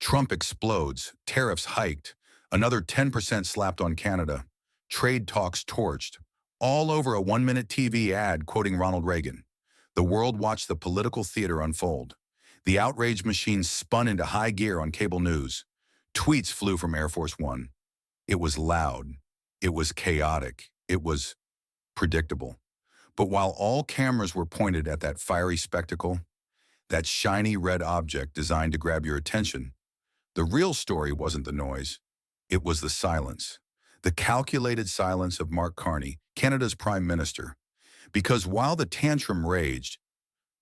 Trump explodes, tariffs hiked, another 10% slapped on Canada, trade talks torched, all over a 1-minute TV ad quoting Ronald Reagan. The world watched the political theater unfold. The outrage machine spun into high gear on cable news. Tweets flew from Air Force One. It was loud. It was chaotic. It was predictable. But while all cameras were pointed at that fiery spectacle, that shiny red object designed to grab your attention, the real story wasn't the noise. It was the silence. The calculated silence of Mark Carney, Canada's Prime Minister. Because while the tantrum raged,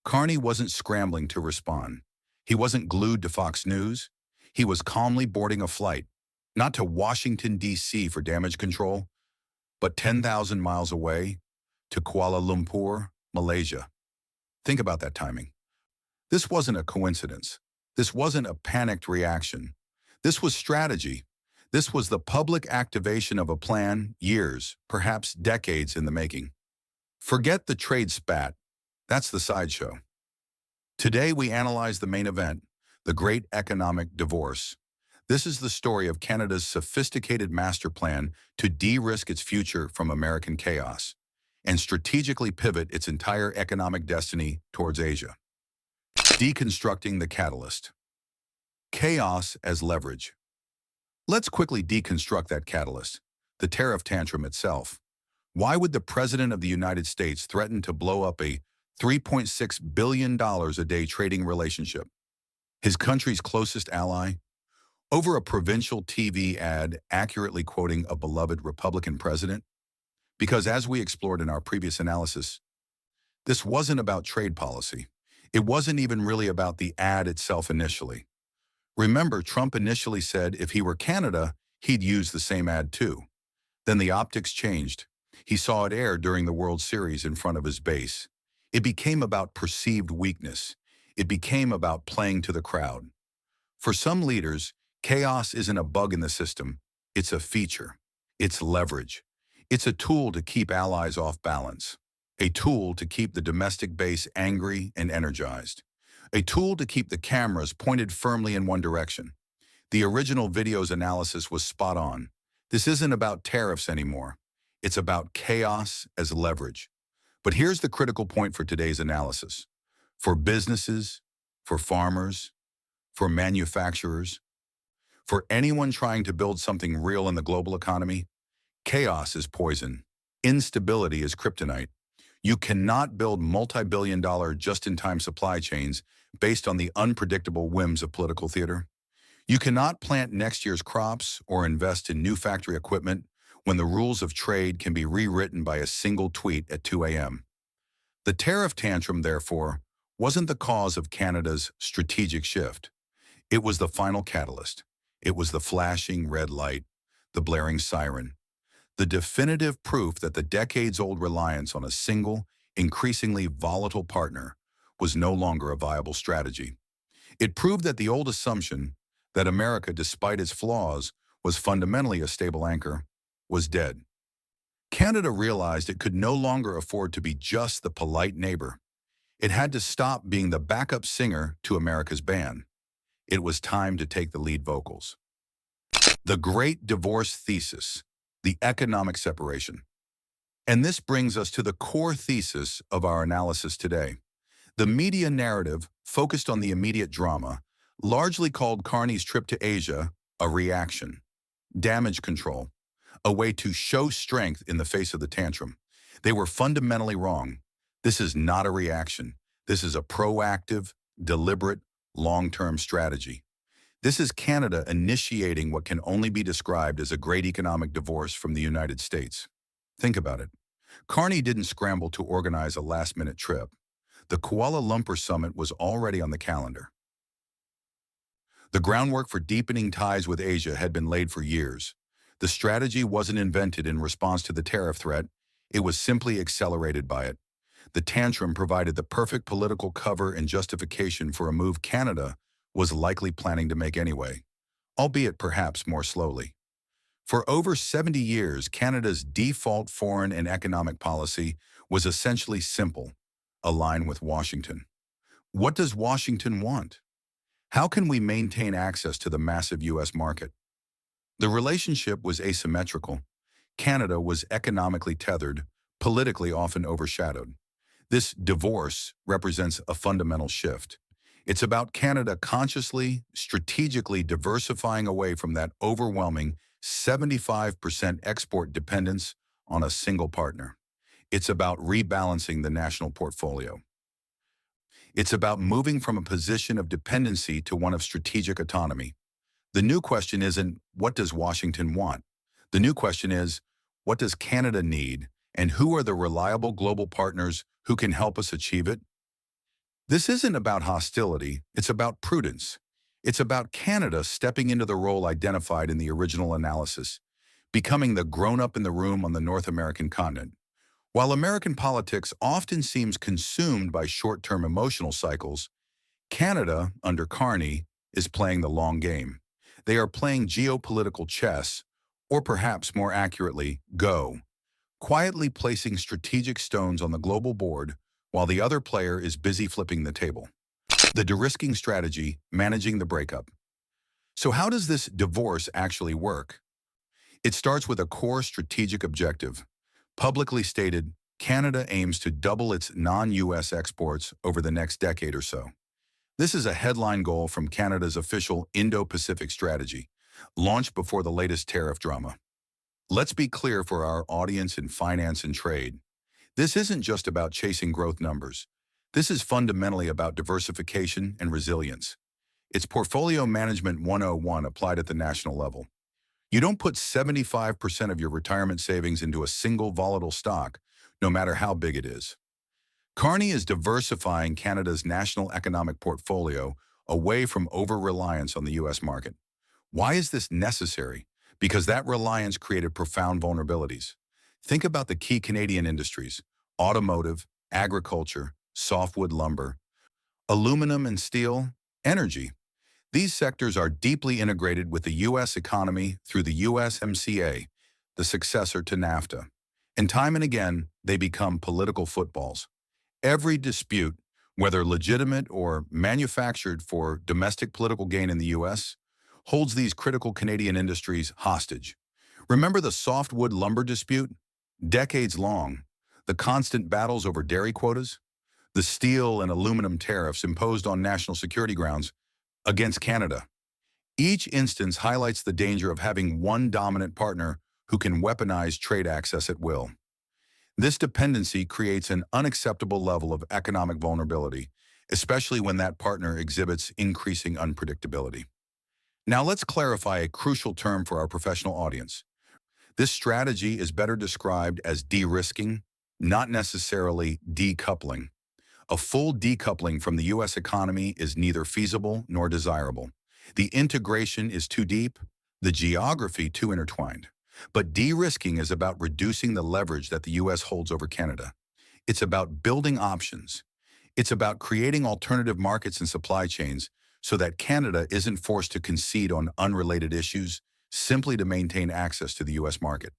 Carney wasn't scrambling to respond. He wasn't glued to Fox News. He was calmly boarding a flight, not to Washington, D.C. for damage control, but 10,000 miles away to Kuala Lumpur, Malaysia. Think about that timing. This wasn't a coincidence. This wasn't a panicked reaction. This was strategy. This was the public activation of a plan, years, perhaps decades in the making. Forget the trade spat. That's the sideshow. Today we analyze the main event, the great economic divorce. This is the story of Canada's sophisticated master plan to de-risk its future from American chaos and strategically pivot its entire economic destiny towards Asia. Deconstructing the catalyst. Chaos as leverage. Let's quickly deconstruct that catalyst, the tariff tantrum itself. Why would the President of the United States threaten to blow up a $3.6 billion a day trading relationship, his country's closest ally, over a provincial TV ad accurately quoting a beloved Republican president? Because as we explored in our previous analysis, this wasn't about trade policy. It wasn't even really about the ad itself initially. Remember, Trump initially said if he were Canada, he'd use the same ad too. Then the optics changed. He saw it air during the World Series in front of his base. It became about perceived weakness. It became about playing to the crowd. For some leaders, chaos isn't a bug in the system. It's a feature. It's leverage. It's a tool to keep allies off balance. A tool to keep the domestic base angry and energized. A tool to keep the cameras pointed firmly in one direction. The original video's analysis was spot on. This isn't about tariffs anymore. It's about chaos as leverage. But here's the critical point for today's analysis. For businesses, for farmers, for manufacturers, for anyone trying to build something real in the global economy, chaos is poison. Instability is kryptonite. You cannot build multi-billion-dollar just-in-time supply chains based on the unpredictable whims of political theater. You cannot plant next year's crops or invest in new factory equipment when the rules of trade can be rewritten by a single tweet at 2 a.m. The tariff tantrum, therefore, wasn't the cause of Canada's strategic shift. It was the final catalyst. It was the flashing red light, the blaring siren, the definitive proof that the decades-old reliance on a single, increasingly volatile partner was no longer a viable strategy. It proved that the old assumption that America, despite its flaws, was fundamentally a stable anchor, was dead. Canada realized it could no longer afford to be just the polite neighbor. It had to stop being the backup singer to America's band. It was time to take the lead vocals. The Great Divorce Thesis, the economic separation. And this brings us to the core thesis of our analysis today. The media narrative focused on the immediate drama, largely called Carney's trip to Asia a reaction, damage control, a way to show strength in the face of the tantrum. They were fundamentally wrong. This is not a reaction. This is a proactive, deliberate, long-term strategy. This is Canada initiating what can only be described as a great economic divorce from the United States. Think about it. Carney didn't scramble to organize a last-minute trip. The Kuala Lumpur summit was already on the calendar. The groundwork for deepening ties with Asia had been laid for years. The strategy wasn't invented in response to the tariff threat. It was simply accelerated by it. The tantrum provided the perfect political cover and justification for a move Canada was likely planning to make anyway, albeit perhaps more slowly. For over 70 years, Canada's default foreign and economic policy was essentially simple: align with Washington. What does Washington want? How can we maintain access to the massive U.S. market? The relationship was asymmetrical. Canada was economically tethered, politically often overshadowed. This divorce represents a fundamental shift. It's about Canada consciously, strategically diversifying away from that overwhelming 75% export dependence on a single partner. It's about rebalancing the national portfolio. It's about moving from a position of dependency to one of strategic autonomy. The new question isn't, what does Washington want? The new question is, what does Canada need, and who are the reliable global partners who can help us achieve it? This isn't about hostility, it's about prudence. It's about Canada stepping into the role identified in the original analysis, becoming the grown-up in the room on the North American continent. While American politics often seems consumed by short-term emotional cycles, Canada, under Carney, is playing the long game. They are playing geopolitical chess, or perhaps more accurately, Go, quietly placing strategic stones on the global board while the other player is busy flipping the table. The de-risking strategy, managing the breakup. So how does this divorce actually work? It starts with a core strategic objective. Publicly stated, Canada aims to double its non-US exports over the next decade or so. This is a headline goal from Canada's official Indo-Pacific strategy, launched before the latest tariff drama. Let's be clear for our audience in finance and trade. This isn't just about chasing growth numbers. This is fundamentally about diversification and resilience. It's portfolio management 101 applied at the national level. You don't put 75% of your retirement savings into a single volatile stock, no matter how big it is. Carney is diversifying Canada's national economic portfolio away from over-reliance on the U.S. market. Why is this necessary? Because that reliance created profound vulnerabilities. Think about the key Canadian industries: automotive, agriculture, softwood lumber, aluminum and steel, energy. These sectors are deeply integrated with the U.S. economy through the USMCA, the successor to NAFTA. And time and again, they become political footballs. Every dispute, whether legitimate or manufactured for domestic political gain in the U.S., holds these critical Canadian industries hostage. Remember the softwood lumber dispute? Decades long. The constant battles over dairy quotas? The steel and aluminum tariffs imposed on national security grounds against Canada. Each instance highlights the danger of having one dominant partner who can weaponize trade access at will. This dependency creates an unacceptable level of economic vulnerability, especially when that partner exhibits increasing unpredictability. Now let's clarify a crucial term for our professional audience. This strategy is better described as de-risking, not necessarily decoupling. A full decoupling from the U.S. economy is neither feasible nor desirable. The integration is too deep, the geography too intertwined. But de-risking is about reducing the leverage that the U.S. holds over Canada. It's about building options. It's about creating alternative markets and supply chains so that Canada isn't forced to concede on unrelated issues simply to maintain access to the U.S. market.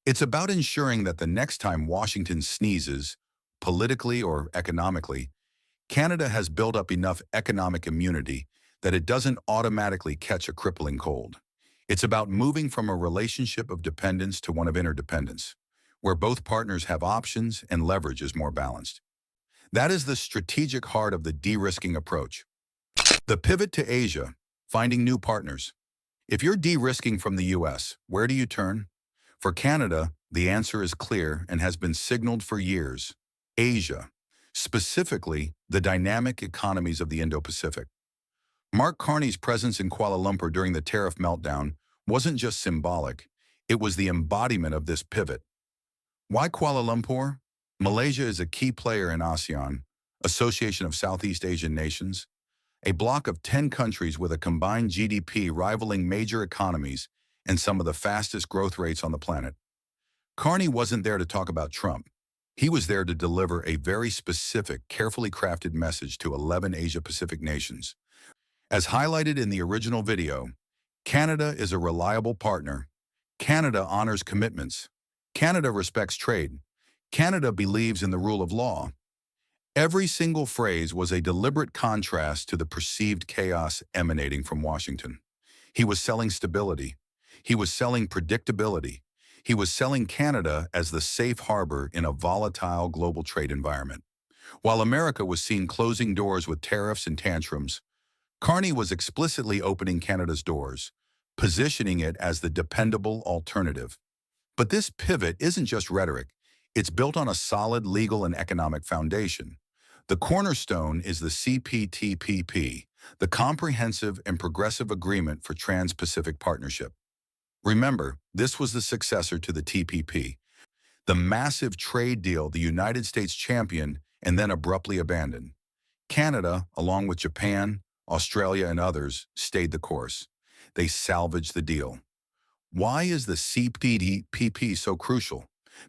It's about ensuring that the next time Washington sneezes, politically or economically, Canada has built up enough economic immunity that it doesn't automatically catch a crippling cold. It's about moving from a relationship of dependence to one of interdependence, where both partners have options and leverage is more balanced. That is the strategic heart of the de-risking approach. The pivot to Asia, finding new partners. If you're de-risking from the U.S., where do you turn? For Canada, the answer is clear and has been signaled for years: Asia, specifically the dynamic economies of the Indo-Pacific. Mark Carney's presence in Kuala Lumpur during the tariff meltdown wasn't just symbolic, it was the embodiment of this pivot. Why Kuala Lumpur? Malaysia is a key player in ASEAN, Association of Southeast Asian Nations, a bloc of 10 countries with a combined GDP rivaling major economies and some of the fastest growth rates on the planet. Carney wasn't there to talk about Trump. He was there to deliver a very specific, carefully crafted message to 11 Asia-Pacific nations. As highlighted in the original video, Canada is a reliable partner. Canada honors commitments. Canada respects trade. Canada believes in the rule of law. Every single phrase was a deliberate contrast to the perceived chaos emanating from Washington. He was selling stability. He was selling predictability. He was selling Canada as the safe harbor in a volatile global trade environment. While America was seen closing doors with tariffs and tantrums, Carney was explicitly opening Canada's doors, positioning it as the dependable alternative. But this pivot isn't just rhetoric. It's built on a solid legal and economic foundation. The cornerstone is the CPTPP, the Comprehensive and Progressive Agreement for Trans-Pacific Partnership. Remember, this was the successor to the TPP, the massive trade deal the United States championed and then abruptly abandoned. Canada, along with Japan, Australia, and others, stayed the course. They salvaged the deal. Why is the CPTPP so crucial?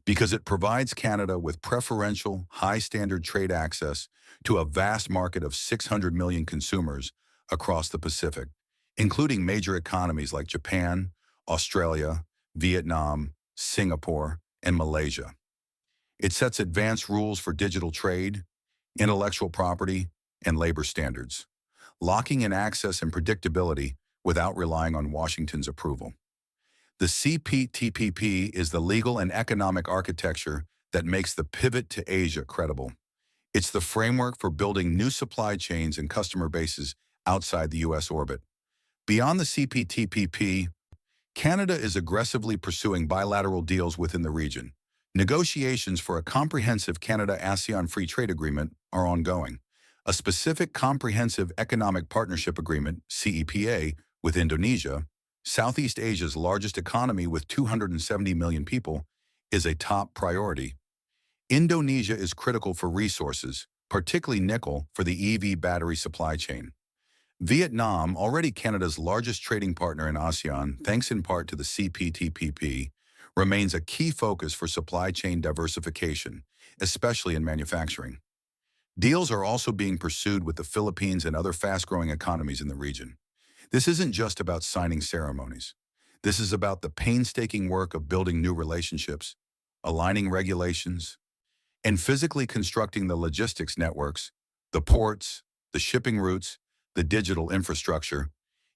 Because it provides Canada with preferential, high-standard trade access to a vast market of 600 million consumers across the Pacific, including major economies like Japan, Australia, Vietnam, Singapore, and Malaysia. It sets advanced rules for digital trade, intellectual property, and labor standards, locking in access and predictability without relying on Washington's approval. The CPTPP is the legal and economic architecture that makes the pivot to Asia credible. It's the framework for building new supply chains and customer bases outside the U.S. orbit. Beyond the CPTPP, Canada is aggressively pursuing bilateral deals within the region. Negotiations for a comprehensive Canada-ASEAN Free Trade Agreement are ongoing. A specific Comprehensive Economic Partnership Agreement, CEPA, with Indonesia, Southeast Asia's largest economy with 270 million people, is a top priority. Indonesia is critical for resources, particularly nickel, for the EV battery supply chain. Vietnam, already Canada's largest trading partner in ASEAN, thanks in part to the CPTPP, remains a key focus for supply chain diversification, especially in manufacturing. Deals are also being pursued with the Philippines and other fast-growing economies in the region. This isn't just about signing ceremonies. This is about the painstaking work of building new relationships, aligning regulations, and physically constructing the logistics networks, the ports, the shipping routes, the digital infrastructure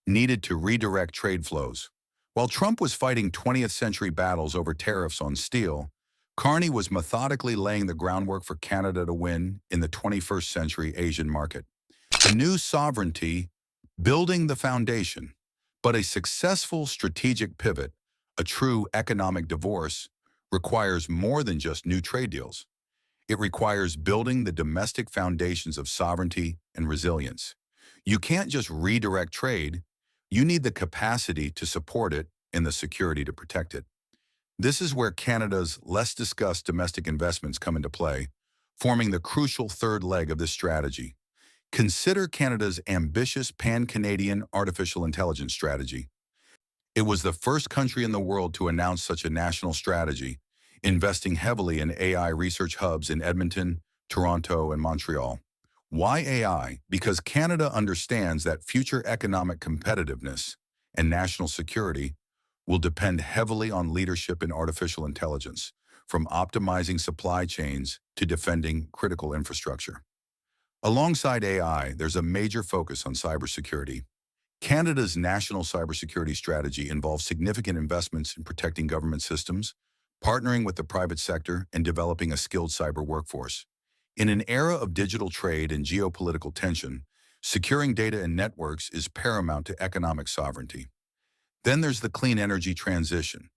needed to redirect trade flows. While Trump was fighting 20th century battles over tariffs on steel, Carney was methodically laying the groundwork for Canada to win in the 21st century Asian market. A new sovereignty, building the foundation, but a successful strategic pivot, a true economic divorce, requires more than just new trade deals. It requires building the domestic foundations of sovereignty and resilience. You can't just redirect trade, you need the capacity to support it and the security to protect it. This is where Canada's less discussed domestic investments come into play, forming the crucial third leg of this strategy. Consider Canada's ambitious pan-Canadian artificial intelligence strategy. It was the first country in the world to announce such a national strategy, investing heavily in AI research hubs in Edmonton, Toronto, and Montreal. Why AI? Because Canada understands that future economic competitiveness and national security will depend heavily on leadership in artificial intelligence, from optimizing supply chains to defending critical infrastructure. Alongside AI, there's a major focus on cybersecurity. Canada's national cybersecurity strategy involves significant investments in protecting government systems, partnering with the private sector, and developing a skilled cyber workforce. In an era of digital trade and geopolitical tension, securing data and networks is paramount to economic sovereignty. Then there's the clean energy transition.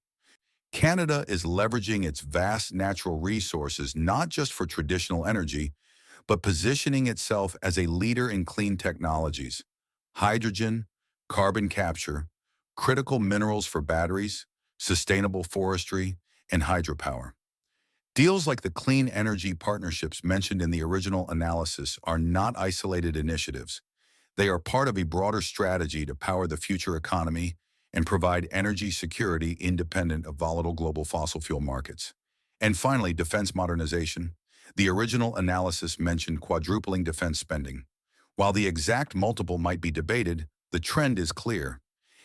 Canada is leveraging its vast natural resources not just for traditional energy, but positioning itself as a leader in clean technologies, hydrogen, carbon capture, critical minerals for batteries, sustainable forestry, and hydropower. Deals like the clean energy partnerships mentioned in the original analysis are not isolated initiatives. They are part of a broader strategy to power the future economy and provide energy security independent of volatile global fossil fuel markets. And finally, defense modernization. The original analysis mentioned quadrupling defense spending. While the exact multiple might be debated, the trend is clear.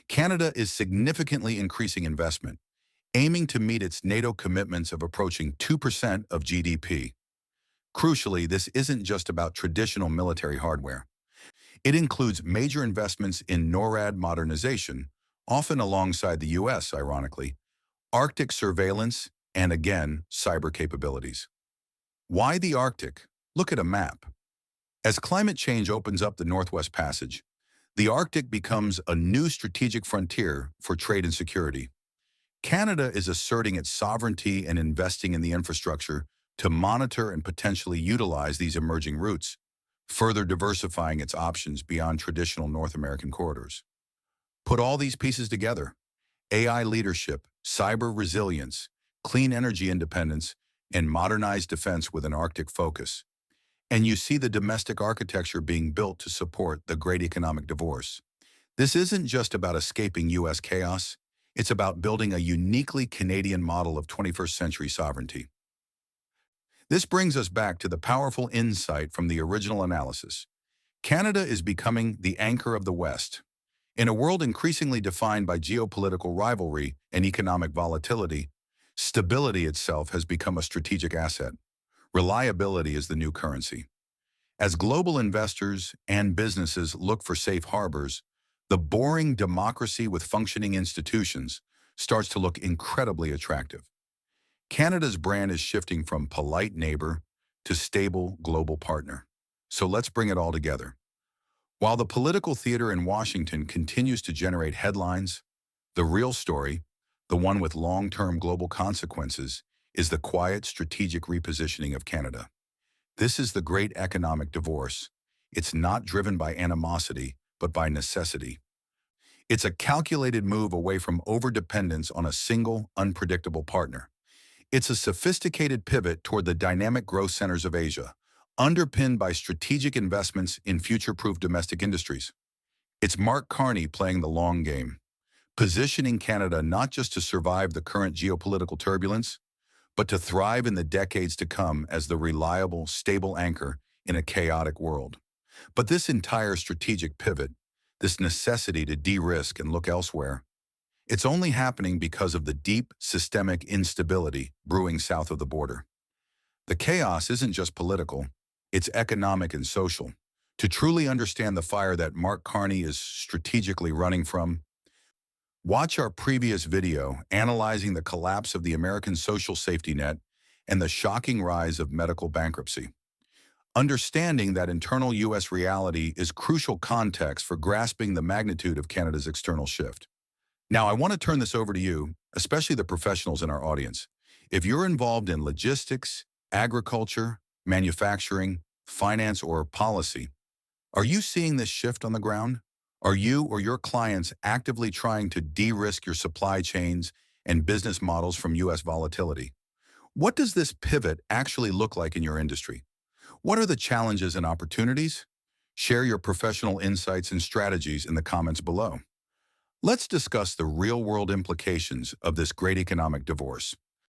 Canada is significantly increasing investment, aiming to meet its NATO commitments of approaching 2% of GDP. Crucially, this isn't just about traditional military hardware. It includes major investments in NORAD modernization, often alongside the US, ironically, Arctic surveillance, and again, cyber capabilities. Why the Arctic? Look at a map. As climate change opens up the Northwest Passage, the Arctic becomes a new strategic frontier for trade and security. Canada is asserting its sovereignty and investing in the infrastructure to monitor and potentially utilize these emerging routes, further diversifying its options beyond traditional North American corridors. Put all these pieces together: AI leadership, cyber resilience, clean energy independence, and modernized defense with an Arctic focus. And you see the domestic architecture being built to support the great economic divorce. This isn't just about escaping U.S. chaos. It's about building a uniquely Canadian model of 21st century sovereignty. This brings us back to the powerful insight from the original analysis. Canada is becoming the anchor of the West. In a world increasingly defined by geopolitical rivalry and economic volatility, stability itself has become a strategic asset. Reliability is the new currency. As global investors and businesses look for safe harbors, the boring democracy with functioning institutions starts to look incredibly attractive. Canada's brand is shifting from polite neighbor to stable global partner. So let's bring it all together. While the political theater in Washington continues to generate headlines, the real story, the one with long-term global consequences, is the quiet strategic repositioning of Canada. This is the great economic divorce. It's not driven by animosity, but by necessity. It's a calculated move away from overdependence on a single, unpredictable partner. It's a sophisticated pivot toward the dynamic growth centers of Asia, underpinned by strategic investments in future-proof domestic industries. It's Mark Carney playing the long game, positioning Canada not just to survive the current geopolitical turbulence, but to thrive in the decades to come as the reliable, stable anchor in a chaotic world. But this entire strategic pivot, this necessity to de-risk and look elsewhere, it's only happening because of the deep, systemic instability brewing south of the border. The chaos isn't just political, it's economic and social. To truly understand the fire that Mark Carney is strategically running from, watch our previous video analyzing the collapse of the American social safety net and the shocking rise of medical bankruptcy. Understanding that internal U.S. reality is crucial context for grasping the magnitude of Canada's external shift. Now, I want to turn this over to you, especially the professionals in our audience. If you're involved in logistics, agriculture, manufacturing, finance, or policy, are you seeing this shift on the ground? Are you or your clients actively trying to de-risk your supply chains and business models from U.S. volatility? What does this pivot actually look like in your industry? What are the challenges and opportunities? Share your professional insights and strategies in the comments below. Let's discuss the real-world implications of this great economic divorce.